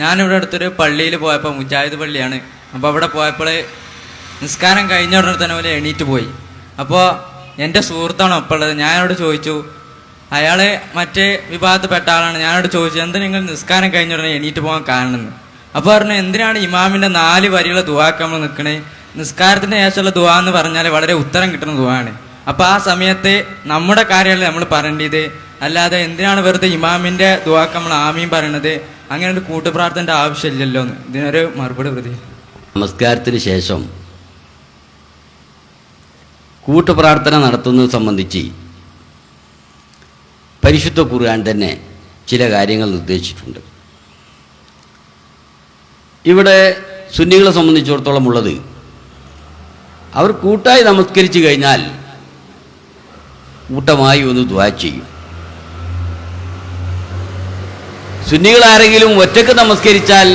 ഞാനിവിടെ അടുത്തൊരു പള്ളിയിൽ പോയപ്പോൾ, മുജാഹിദ് പള്ളിയാണ്. അപ്പോൾ അവിടെ പോയപ്പോൾ നിസ്കാരം കഴിഞ്ഞ ഉടനെ തന്നെ പോലെ എണീറ്റ് പോയി. അപ്പോൾ എൻ്റെ സുഹൃത്താണ് ഒപ്പം ഉള്ളത്. ഞാനോട് ചോദിച്ചു, അയാൾ മറ്റേ വിഭാഗത്തിൽപ്പെട്ട ആളാണ്. ഞാനോട് ചോദിച്ചു, എന്ത് നിങ്ങൾ നിസ്കാരം കഴിഞ്ഞ ഉടനെ എണീറ്റ് പോകാൻ കാണുന്നത്? അപ്പോൾ പറഞ്ഞു, എന്തിനാണ് ഇമാമിൻ്റെ 4 വരിയുള്ള ദുആക്ക് നമ്മൾ നിൽക്കണേ? നിസ്കാരത്തിൻ്റെ ശേഷമുള്ള ദുആ എന്ന് പറഞ്ഞാൽ വളരെ ഉത്തരം കിട്ടുന്ന ദുആണ്. അപ്പോൾ ആ സമയത്ത് നമ്മുടെ കാര്യമല്ലേ നമ്മൾ പറയേണ്ടത്, അല്ലാതെ എന്തിനാണ് വെറുതെ ഇമാമിൻ്റെ ദുആക്ക് നമ്മൾ ആമീൻ പറയണത്? അങ്ങനെ ഒരു കൂട്ടുപ്രാർത്ഥനയുടെ ആവശ്യമില്ലല്ലോ എന്ന്. ഇതിനൊരു മറുപടി പ്രതി. നമസ്കാരത്തിന് ശേഷം കൂട്ടുപ്രാർത്ഥന നടത്തുന്നത് സംബന്ധിച്ച് പരിശുദ്ധ ഖുർആൻ തന്നെ ചില കാര്യങ്ങൾ നിർദ്ദേശിച്ചിട്ടുണ്ട്. ഇവിടെ സുന്നികളെ സംബന്ധിച്ചിടത്തോളം ഉള്ളത്, അവർ കൂട്ടായി നമസ്കരിച്ചു കഴിഞ്ഞാൽ കൂട്ടമായി ഒന്ന് ദുആ ചെയ്യും. സുന്നികളാരെങ്കിലും ഒറ്റക്ക് നമസ്കരിച്ചാൽ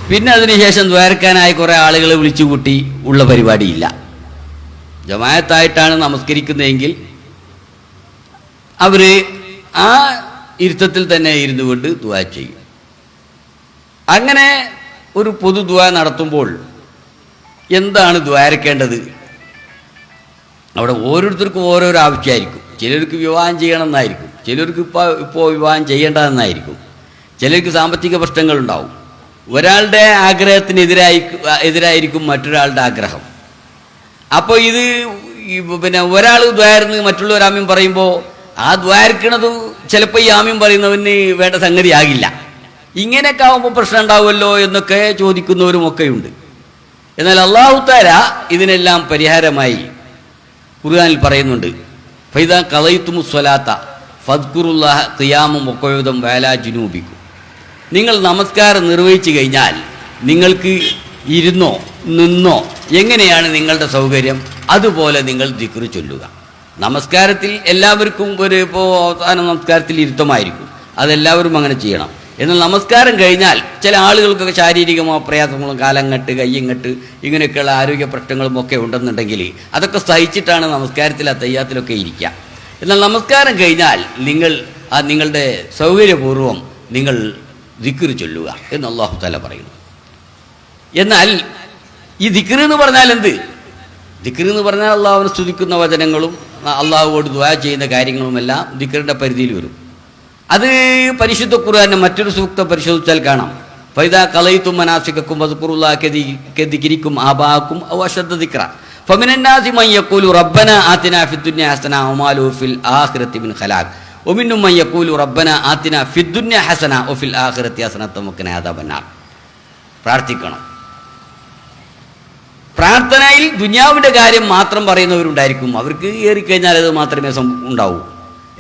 പിന്നെ അതിനുശേഷം ദ്വാരക്കാനായി കുറേ ആളുകളെ വിളിച്ചുകൂട്ടി ഉള്ള പരിപാടിയില്ല. ജമാഅത്തായിട്ടാണ് നമസ്കരിക്കുന്നതെങ്കിൽ അവർ ആ ഇരുത്തത്തിൽ തന്നെ ഇരുന്നു കൊണ്ട് ദുആ ചെയ്യും. അങ്ങനെ ഒരു പൊതു ദുആ നടത്തുമ്പോൾ എന്താണ് ദ്വാരക്കേണ്ടത്? അവിടെ ഓരോരുത്തർക്കും ഓരോരോ ആവശ്യമായിരിക്കും. ചിലർക്ക് വിവാഹം ചെയ്യണമെന്നായിരിക്കും, ചിലർക്ക് ഇപ്പോൾ വിവാഹം ചെയ്യേണ്ടതെന്നായിരിക്കും, ചിലർക്ക് സാമ്പത്തിക പ്രശ്നങ്ങളുണ്ടാവും. ഒരാളുടെ എതിരായിരിക്കും മറ്റൊരാളുടെ ആഗ്രഹം. അപ്പോൾ ഇത് പിന്നെ ഒരാൾ ദ്വാരന്ന് മറ്റുള്ളവർ ആമ്യം പറയുമ്പോൾ ആ ദ്വാരക്കണത് ചിലപ്പോൾ ഈ ആമ്യം പറയുന്നവന് വേണ്ട സംഗതി ആകില്ല. ഇങ്ങനെയൊക്കെ ആകുമ്പോൾ പ്രശ്നം ഉണ്ടാവുമല്ലോ എന്നൊക്കെ ചോദിക്കുന്നവരുമൊക്കെയുണ്ട്. എന്നാൽ അല്ലാഹു തആല ഇതിനെല്ലാം പരിഹാരമായി ഖുർആനിൽ പറയുന്നുണ്ട്, ഫൈദാ ഖളൈതുമുസ് സ്വലാത്ത ഫദ്കുറുല്ലാഹ ഖിയാമൻ വഖുഊദൻ വഅലാ ജുനൂബിക്കും. നിങ്ങൾ നമസ്കാരം നിർവഹിച്ചു കഴിഞ്ഞാൽ നിങ്ങൾക്ക് ഇരുന്നോ നിന്നോ എങ്ങനെയാണ് നിങ്ങളുടെ സൗകര്യം അതുപോലെ നിങ്ങൾ ദിക്ർ ചൊല്ലുക. നമസ്കാരത്തിൽ എല്ലാവർക്കും ഇപ്പോൾ അവസാന നമസ്കാരത്തിൽ ഇരുത്തമായിരിക്കും, അതെല്ലാവരും അങ്ങനെ ചെയ്യണം. എന്നാൽ നമസ്കാരം കഴിഞ്ഞാൽ ചില ആളുകൾക്കൊക്കെ ശാരീരികമോ പ്രയാസങ്ങളും കാലങ്ങട്ട് കയ്യങ്ങട്ട് ഇങ്ങനെയൊക്കെയുള്ള ആരോഗ്യ പ്രശ്നങ്ങളും ഒക്കെ ഉണ്ടെന്നുണ്ടെങ്കിൽ അതൊക്കെ സഹിച്ചിട്ടാണ് നമസ്കാരത്തിൽ ആ തയ്യാത്തിലൊക്കെ ഇരിക്കുക. എന്നാൽ നമസ്കാരം കഴിഞ്ഞാൽ നിങ്ങൾ നിങ്ങളുടെ സൗകര്യപൂർവ്വം നിങ്ങൾ ദിക്ർ ചൊല്ലുക എന്ന് അല്ലാഹു തആല പറയുന്നു. എന്നാൽ ഈ ദിക്ർ എന്ന് പറഞ്ഞാൽ എന്ത്? ദിക്ർ എന്ന് പറഞ്ഞാൽ അള്ളാഹുവിനെ സ്തുതിക്കുന്ന വചനങ്ങളും അള്ളാഹുവോട് ദുആ ചെയ്യുന്ന കാര്യങ്ങളുമെല്ലാം ദിക്റിൻ്റെ പരിധിയിൽ വരും. അത് പരിശുദ്ധ ഖുർആനിലെ മറ്റൊരു സൂക്തം പരിശോധിച്ചാൽ കാണാം, ഫൈദാ ഖളൈതും മനാസികക്കും വദ്കുറുല്ലാഹ കദിക്രിക്കും ആബാക്കും ഔ അശദ്ദ ദിക്റ ഫമിനന്നാസി മൻ യഖൂലു റബ്ബനാ ആതിനാ ഫിദ്ദുനിയ ഹസന വമാ ലഹു ഫിൽ ആഖിറതി മിൻ ഖലാഖ് വമിന്നും മൻ യഖൂലു റബ്ബനാ ആതിനാ ഫിദ്ദുനിയ ഹസന വഫിൽ ആഖിറതി ഹസനത വഖിനാ അദാബന്നാർ. പ്രാർത്ഥിക്കണം. പ്രാർത്ഥനയിൽ ദുനിയാവിൻ്റെ കാര്യം മാത്രം പറയുന്നവരുണ്ടായിരിക്കും, അവർക്ക് ഏറിക്കഴിഞ്ഞാൽ അത് മാത്രമേ ഉണ്ടാവൂ.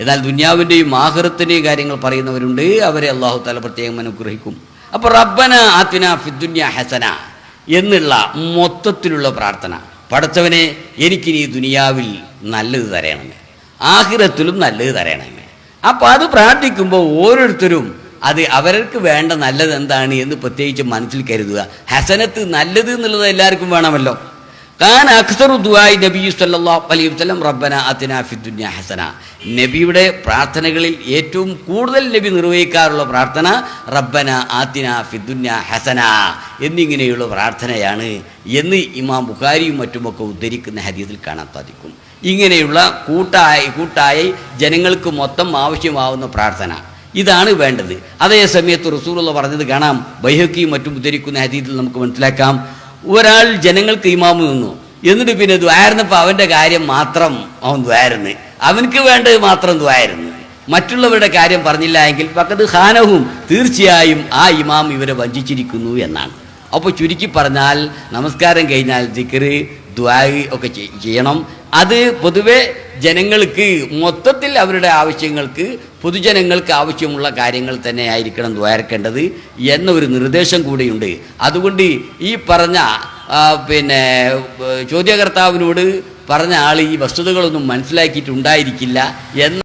എന്നാൽ ദുനിയാവിൻ്റെയും ആഖിറത്തിൻ്റെയും കാര്യങ്ങൾ പറയുന്നവരുണ്ട്, അവരെ അല്ലാഹു തആല പ്രത്യേകം അനുഗ്രഹിക്കും. അപ്പോൾ റബ്ബന ആതിനാ ഫിദ്ദുനിയ ഹസന എന്നുള്ള മൊത്തത്തിലുള്ള പ്രാർത്ഥന, പടച്ചവനെ എനിക്കിനി ദുനിയാവിൽ നല്ലത് തരണമേ, ആഖിറത്തിലും നല്ലത് തരണമേ. അപ്പോൾ അത് പ്രാർത്ഥിക്കുമ്പോൾ ഓരോരുത്തരും അത് അവർക്ക് വേണ്ട നല്ലത് എന്താണ് എന്ന് പ്രത്യേകിച്ച് മനസ്സിൽ കരുതുക. ഹസനത്ത് നല്ലത് എന്നുള്ളത് എല്ലാവർക്കും വേണമല്ലോ. കാന അക്സറു ദുആഇ നബി സല്ലല്ലാഹു അലൈഹി വസല്ലം റബ്ബന ആതിനാ ഫിദ്ദുനിയ ഹസന. നബിയുടെ പ്രാർത്ഥനകളിൽ ഏറ്റവും കൂടുതൽ നബി നിർവഹിക്കാറുള്ള പ്രാർത്ഥന റബ്ബന ആതിനാ ഫിദ്ദുനിയ ഹസന എന്നിങ്ങനെയുള്ള പ്രാർത്ഥനയാണ് എന്ന് ഇമാം ബുഖാരിയും മറ്റുമൊക്കെ ഉദ്ധരിക്കുന്ന ഹദീസിൽ കാണാൻ സാധിക്കും. ഇങ്ങനെയുള്ള കൂട്ടായി ജനങ്ങൾക്ക് മൊത്തം ആവശ്യമാവുന്ന പ്രാർത്ഥന ഇതാണ് വേണ്ടത്. അതേ സമയത്ത് റസൂലുള്ളാഹി പറഞ്ഞത് കാണാം, ബൈഹഖിയും മറ്റും ഉദ്ധരിക്കുന്ന ഹദീസിൽ നമുക്ക് മനസ്സിലാക്കാം, ഒരാൾ ജനങ്ങൾക്ക് ഇമാമ് നിന്നു, എന്നിട്ട് പിന്നെ ദ്വാരുന്നപ്പോൾ അവൻ്റെ കാര്യം മാത്രം അവൻ ദ്വാരുന്ന്, അവനക്ക് വേണ്ടത് മാത്രം ദ്വാരുന്ന്, മറ്റുള്ളവരുടെ കാര്യം പറഞ്ഞില്ല എങ്കിൽ ഫഖദ് ഖാനഹും, തീർച്ചയായും ആ ഇമാം ഇവരെ വഞ്ചിച്ചിരിക്കുന്നു എന്നാണ്. അപ്പോൾ ചുരുക്കി പറഞ്ഞാൽ നമസ്കാരം കഴിഞ്ഞാൽ ദിക്ർ ദുആ ഒക്കെ ചെയ്യണം. അത് പൊതുവെ ജനങ്ങൾക്ക് മൊത്തത്തിൽ അവരുടെ ആവശ്യങ്ങൾക്ക്, പൊതുജനങ്ങൾക്ക് ആവശ്യമുള്ള കാര്യങ്ങൾ തന്നെ ആയിരിക്കണം ദ്വാരക്കേണ്ടത് എന്നൊരു നിർദ്ദേശം കൂടിയുണ്ട്. അതുകൊണ്ട് ഈ പറഞ്ഞ ചോദ്യകർത്താവിനോട് പറഞ്ഞ ആൾ ഈ വസ്തുതകളൊന്നും മനസ്സിലാക്കിയിട്ടുണ്ടായിരിക്കില്ല എന്ന